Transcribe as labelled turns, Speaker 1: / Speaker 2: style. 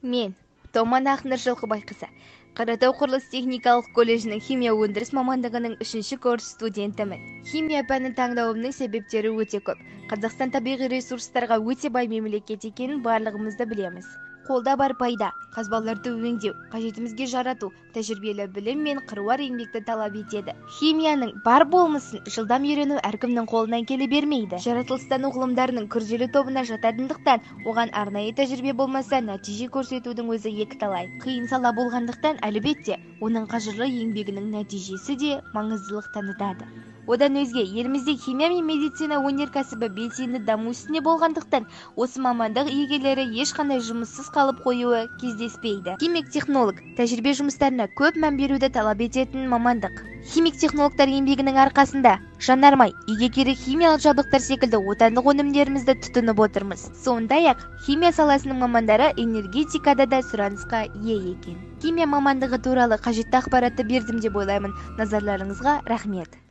Speaker 1: Мен Томан Ақныр Жылқыбайқызы, Қаратау құрылыс техникалық колледжінің химия өндіріс мамандығының 3-ші курс студентімін. Химия пәнін таңдауымның себептері өте көп. Қазақстан табиғи ресурстарға өте бай мемлекет екенін барлығымызды білеміз. Қолда бар пайда, қазбаларды өңдеу, қажетімізге жарату, тәжірибелі білім мен қыруар еңбекті талап етеді. Химияның бар болмысын жылдам үйрену әркімнің қолынан келе бермейді. Жаратылыстану ғылымдарының күрделі тобына жататындықтан, оған арнайы тәжірибе болмаса, нәтиже көрсетудің өзі екіталай. Қиын сала болғандықтан, әлбетте, оның қажырлы еңбегінің нәтижесі де маңыздылық танытады. Одан өзге, елімізде химия мен медицина өнеркәсібі белсенді даму үстінде болғандықтан, осы мамандық иегерлері ешқандай жұмыссыз қалып қоюы кездеспейді. Химик-технолог тәжірибе жұмыстарына көп мән беруді талап ететін мамандық. Химик-технологтар еңбегінің арқасында жанармай, үйге керек химиялық жабдықтар секілді отандық өнімдерімізді тұтынып отырмыз. Сондай-ақ, химия саласының мамандары энергетикада да сұранысқа ие екен. Химия мамандығы туралы қажетті ақпаратты бердім деп ойлаймын. Назарларыңызға рахмет.